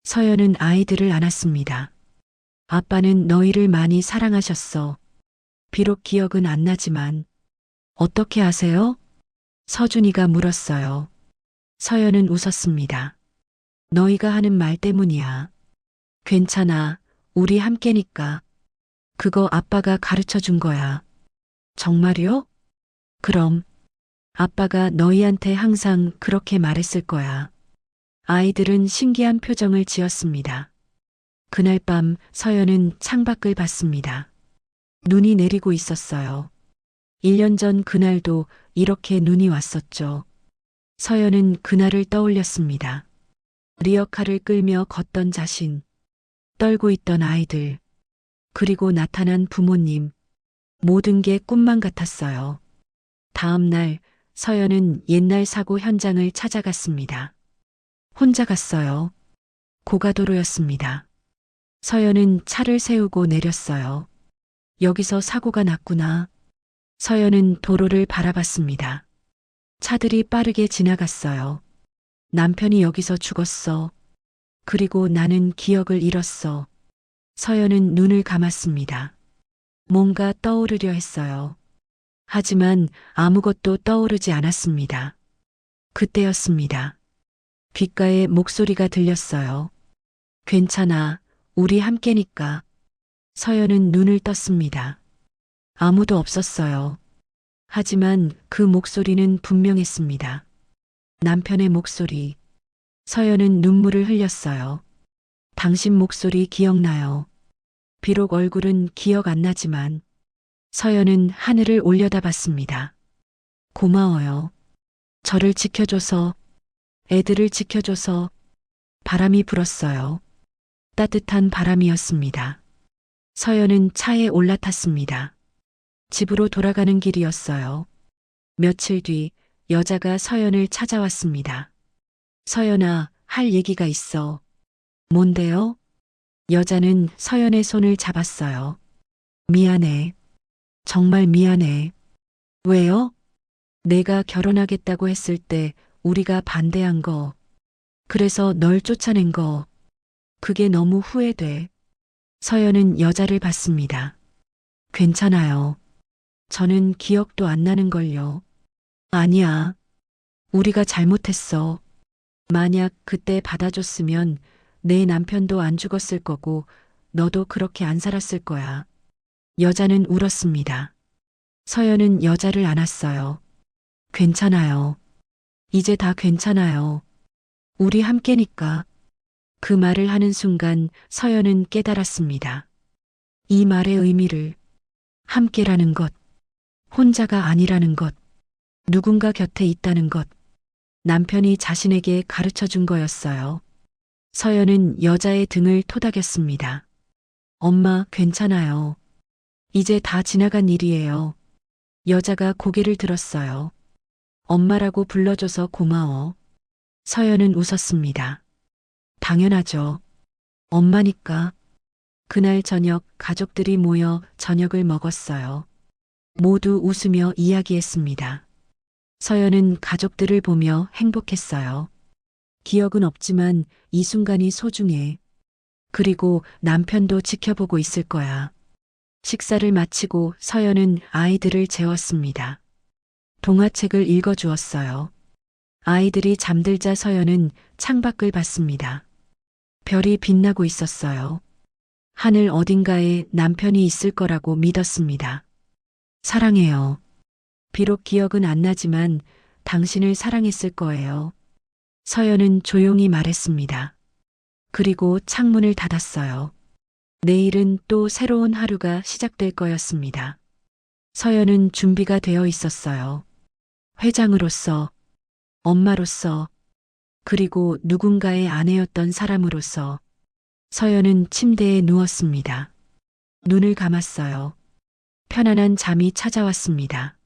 서연은 아이들을 안았습니다. 아빠는 너희를 많이 사랑하셨어. 비록 기억은 안 나지만. 어떻게 아세요? 서준이가 물었어요. 서연은 웃었습니다. 너희가 하는 말 때문이야. 괜찮아. 우리 함께니까. 그거 아빠가 가르쳐 준 거야. 정말요? 그럼. 아빠가 너희한테 항상 그렇게 말했을 거야. 아이들은 신기한 표정을 지었습니다. 그날 밤 서연은 창밖을 봤습니다. 눈이 내리고 있었어요. 1년 전 그날도 이렇게 눈이 왔었죠. 서연은 그날을 떠올렸습니다. 리어카를 끌며 걷던 자신, 떨고 있던 아이들, 그리고 나타난 부모님. 모든 게 꿈만 같았어요. 다음 날 서연은 옛날 사고 현장을 찾아갔습니다. 혼자 갔어요. 고가도로였습니다. 서연은 차를 세우고 내렸어요. 여기서 사고가 났구나. 서연은 도로를 바라봤습니다. 차들이 빠르게 지나갔어요. 남편이 여기서 죽었어. 그리고 나는 기억을 잃었어. 서연은 눈을 감았습니다. 뭔가 떠오르려 했어요. 하지만 아무것도 떠오르지 않았습니다. 그때였습니다. 귓가에 목소리가 들렸어요. 괜찮아. 우리 함께니까. 서연은 눈을 떴습니다. 아무도 없었어요. 하지만 그 목소리는 분명했습니다. 남편의 목소리. 서연은 눈물을 흘렸어요. 당신 목소리 기억나요. 비록 얼굴은 기억 안 나지만 서연은 하늘을 올려다봤습니다. 고마워요. 저를 지켜줘서, 애들을 지켜줘서. 바람이 불었어요. 따뜻한 바람이었습니다. 서연은 차에 올라탔습니다. 집으로 돌아가는 길이었어요. 며칠 뒤 여자가 서연을 찾아왔습니다. 서연아, 할 얘기가 있어. 뭔데요? 여자는 서연의 손을 잡았어요. 미안해. 정말 미안해. 왜요? 내가 결혼하겠다고 했을 때 우리가 반대한 거. 그래서 널 쫓아낸 거. 그게 너무 후회돼. 서연은 여자를 봤습니다. 괜찮아요. 저는 기억도 안 나는걸요. 아니야. 우리가 잘못했어. 만약 그때 받아줬으면 내 남편도 안 죽었을 거고 너도 그렇게 안 살았을 거야. 여자는 울었습니다. 서연은 여자를 안았어요. 괜찮아요. 이제 다 괜찮아요. 우리 함께니까. 그 말을 하는 순간 서연은 깨달았습니다. 이 말의 의미를. 함께라는 것. 혼자가 아니라는 것. 누군가 곁에 있다는 것. 남편이 자신에게 가르쳐 준 거였어요. 서연은 여자의 등을 토닥였습니다. 엄마, 괜찮아요. 이제 다 지나간 일이에요. 여자가 고개를 들었어요. 엄마라고 불러줘서 고마워. 서연은 웃었습니다. 당연하죠. 엄마니까. 그날 저녁 가족들이 모여 저녁을 먹었어요. 모두 웃으며 이야기했습니다. 서연은 가족들을 보며 행복했어요. 기억은 없지만 이 순간이 소중해. 그리고 남편도 지켜보고 있을 거야. 식사를 마치고 서연은 아이들을 재웠습니다. 동화책을 읽어주었어요. 아이들이 잠들자 서연은 창밖을 봤습니다. 별이 빛나고 있었어요. 하늘 어딘가에 남편이 있을 거라고 믿었습니다. 사랑해요. 비록 기억은 안 나지만 당신을 사랑했을 거예요. 서연은 조용히 말했습니다. 그리고 창문을 닫았어요. 내일은 또 새로운 하루가 시작될 거였습니다. 서연은 준비가 되어 있었어요. 회장으로서, 엄마로서, 그리고 누군가의 아내였던 사람으로서. 서연은 침대에 누웠습니다. 눈을 감았어요. 편안한 잠이 찾아왔습니다.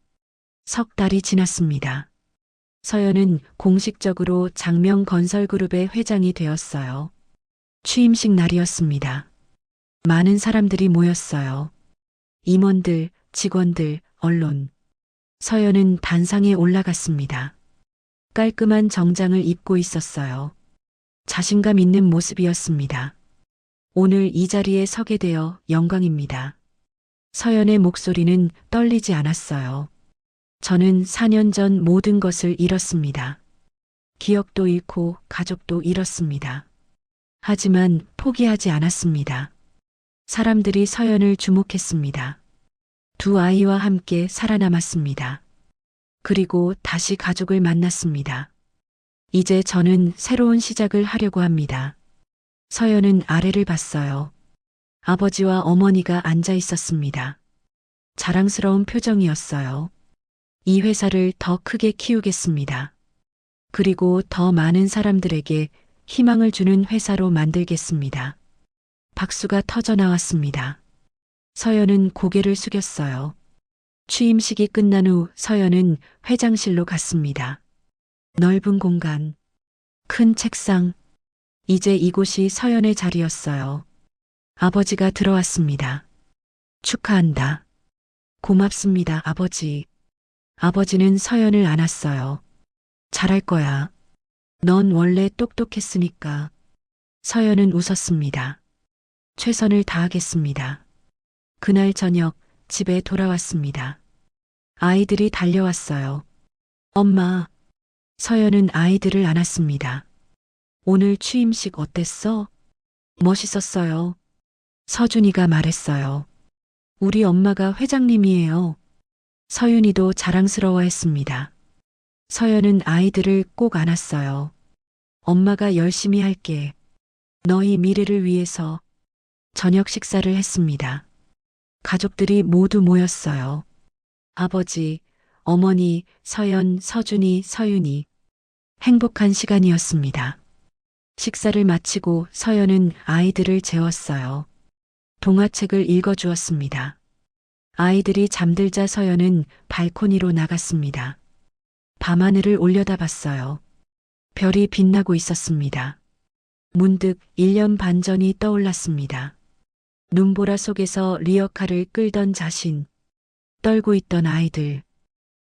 석 달이 지났습니다. 서연은 공식적으로 장명건설그룹의 회장이 되었어요. 취임식 날이었습니다. 많은 사람들이 모였어요. 임원들, 직원들, 언론. 서연은 단상에 올라갔습니다. 깔끔한 정장을 입고 있었어요. 자신감 있는 모습이었습니다. 오늘 이 자리에 서게 되어 영광입니다. 서연의 목소리는 떨리지 않았어요. 저는 4년 전 모든 것을 잃었습니다. 기억도 잃고 가족도 잃었습니다. 하지만 포기하지 않았습니다. 사람들이 서연을 주목했습니다. 두 아이와 함께 살아남았습니다. 그리고 다시 가족을 만났습니다. 이제 저는 새로운 시작을 하려고 합니다. 서연은 아래를 봤어요. 아버지와 어머니가 앉아 있었습니다. 자랑스러운 표정이었어요. 이 회사를 더 크게 키우겠습니다. 그리고 더 많은 사람들에게 희망을 주는 회사로 만들겠습니다. 박수가 터져 나왔습니다. 서연은 고개를 숙였어요. 취임식이 끝난 후 서연은 회장실로 갔습니다. 넓은 공간, 큰 책상, 이제 이곳이 서연의 자리였어요. 아버지가 들어왔습니다. 축하한다. 고맙습니다, 아버지. 아버지는 서연을 안았어요. 잘할 거야. 넌 원래 똑똑했으니까. 서연은 웃었습니다. 최선을 다하겠습니다. 그날 저녁 집에 돌아왔습니다. 아이들이 달려왔어요. 엄마. 서연은 아이들을 안았습니다. 오늘 취임식 어땠어? 멋있었어요. 서준이가 말했어요. 우리 엄마가 회장님이에요. 서윤이도 자랑스러워했습니다. 서연은 아이들을 꼭 안았어요. 엄마가 열심히 할게. 너희 미래를 위해서. 저녁 식사를 했습니다. 가족들이 모두 모였어요. 아버지, 어머니, 서연, 서준이, 서윤이. 행복한 시간이었습니다. 식사를 마치고 서연은 아이들을 재웠어요. 동화책을 읽어주었습니다. 아이들이 잠들자 서연은 발코니로 나갔습니다. 밤하늘을 올려다봤어요. 별이 빛나고 있었습니다. 문득 1년 반 전이 떠올랐습니다. 눈보라 속에서 리어카를 끌던 자신, 떨고 있던 아이들.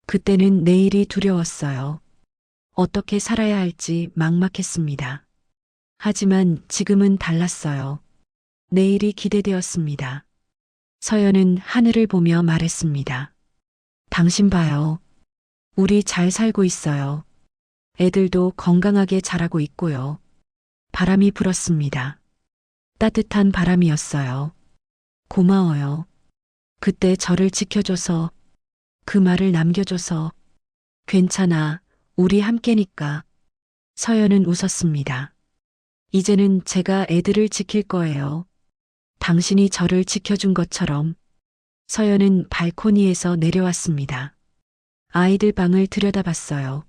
그때는 내일이 두려웠어요. 어떻게 살아야 할지 막막했습니다. 하지만 지금은 달랐어요. 내일이 기대되었습니다. 서연은 하늘을 보며 말했습니다. 당신 봐요. 우리 잘 살고 있어요. 애들도 건강하게 자라고 있고요. 바람이 불었습니다. 따뜻한 바람이었어요. 고마워요. 그때 저를 지켜줘서, 그 말을 남겨줘서. 괜찮아, 우리 함께니까. 서연은 웃었습니다. 이제는 제가 애들을 지킬 거예요. 당신이 저를 지켜준 것처럼. 서연은 발코니에서 내려왔습니다. 아이들 방을 들여다봤어요.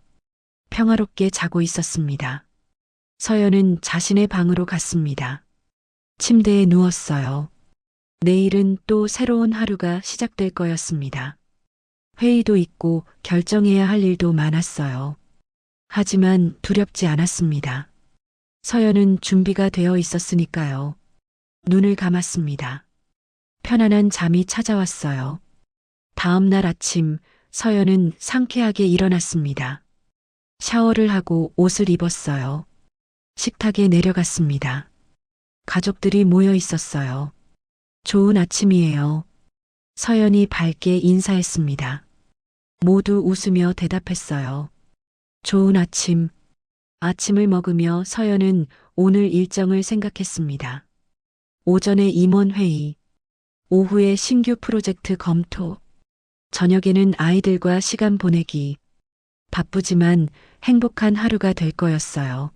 평화롭게 자고 있었습니다. 서연은 자신의 방으로 갔습니다. 침대에 누웠어요. 내일은 또 새로운 하루가 시작될 거였습니다. 회의도 있고 결정해야 할 일도 많았어요. 하지만 두렵지 않았습니다. 서연은 준비가 되어 있었으니까요. 눈을 감았습니다. 편안한 잠이 찾아왔어요. 다음 날 아침 서연은 상쾌하게 일어났습니다. 샤워를 하고 옷을 입었어요. 식탁에 내려갔습니다. 가족들이 모여 있었어요. 좋은 아침이에요. 서연이 밝게 인사했습니다. 모두 웃으며 대답했어요. 좋은 아침. 아침을 먹으며 서연은 오늘 일정을 생각했습니다. 오전에 임원회의, 오후에 신규 프로젝트 검토, 저녁에는 아이들과 시간 보내기. 바쁘지만 행복한 하루가 될 거였어요.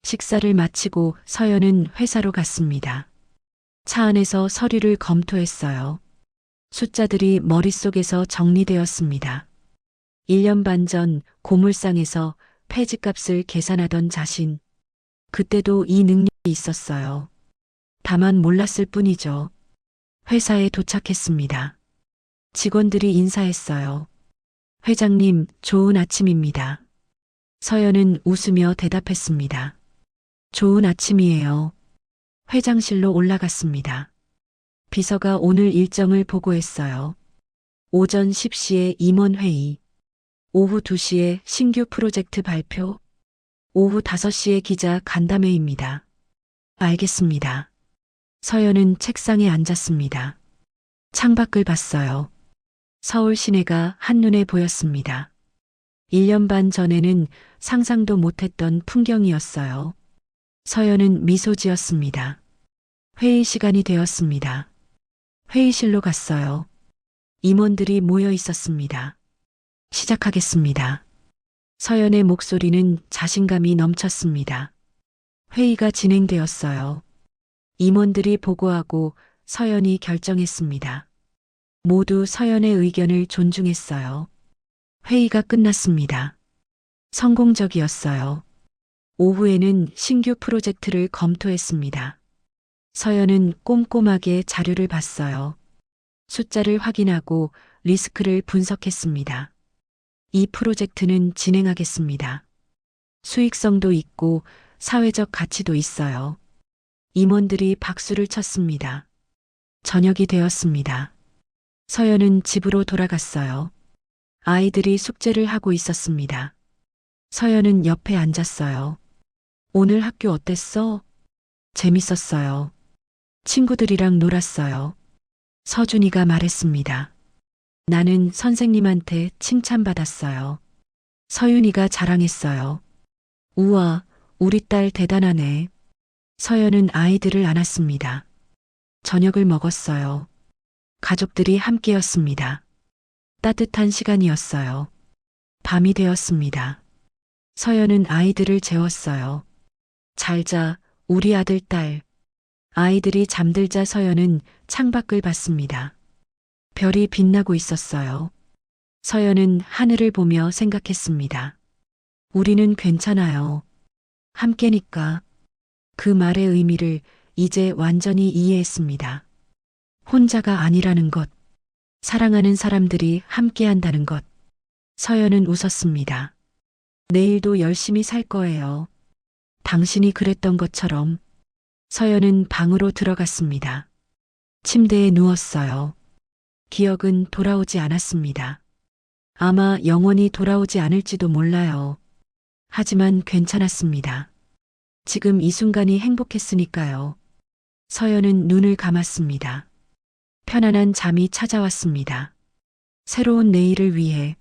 식사를 마치고 서연은 회사로 갔습니다. 차 안에서 서류를 검토했어요. 숫자들이 머릿속에서 정리되었습니다. 1년 반 전 고물상에서 폐지값을 계산하던 자신. 그때도 이 능력이 있었어요. 다만 몰랐을 뿐이죠. 회사에 도착했습니다. 직원들이 인사했어요. 회장님, 좋은 아침입니다. 서연은 웃으며 대답했습니다. 좋은 아침이에요. 회장실로 올라갔습니다. 비서가 오늘 일정을 보고했어요. 오전 10시에 임원회의, 오후 2시에 신규 프로젝트 발표, 오후 5시에 기자 간담회입니다. 알겠습니다. 서연은 책상에 앉았습니다. 창밖을 봤어요. 서울 시내가 한눈에 보였습니다. 1년 반 전에는 상상도 못했던 풍경이었어요. 서연은 미소 지었습니다. 회의 시간이 되었습니다. 회의실로 갔어요. 임원들이 모여 있었습니다. 시작하겠습니다. 서연의 목소리는 자신감이 넘쳤습니다. 회의가 진행되었어요. 임원들이 보고하고 서연이 결정했습니다. 모두 서연의 의견을 존중했어요. 회의가 끝났습니다. 성공적이었어요. 오후에는 신규 프로젝트를 검토했습니다. 서연은 꼼꼼하게 자료를 봤어요. 숫자를 확인하고 리스크를 분석했습니다. 이 프로젝트는 진행하겠습니다. 수익성도 있고 사회적 가치도 있어요. 임원들이 박수를 쳤습니다. 저녁이 되었습니다. 서연은 집으로 돌아갔어요. 아이들이 숙제를 하고 있었습니다. 서연은 옆에 앉았어요. 오늘 학교 어땠어? 재밌었어요. 친구들이랑 놀았어요. 서준이가 말했습니다. 나는 선생님한테 칭찬받았어요. 서윤이가 자랑했어요. 우와, 우리 딸 대단하네. 서연은 아이들을 안았습니다. 저녁을 먹었어요. 가족들이 함께였습니다. 따뜻한 시간이었어요. 밤이 되었습니다. 서연은 아이들을 재웠어요. 잘 자, 우리 아들 딸. 아이들이 잠들자 서연은 창밖을 봤습니다. 별이 빛나고 있었어요. 서연은 하늘을 보며 생각했습니다. 우리는 괜찮아요. 함께니까. 그 말의 의미를 이제 완전히 이해했습니다. 혼자가 아니라는 것, 사랑하는 사람들이 함께한다는 것. 서연은 웃었습니다. 내일도 열심히 살 거예요. 당신이 그랬던 것처럼. 서연은 방으로 들어갔습니다. 침대에 누웠어요. 기억은 돌아오지 않았습니다. 아마 영원히 돌아오지 않을지도 몰라요. 하지만 괜찮았습니다. 지금 이 순간이 행복했으니까요. 서연은 눈을 감았습니다. 편안한 잠이 찾아왔습니다. 새로운 내일을 위해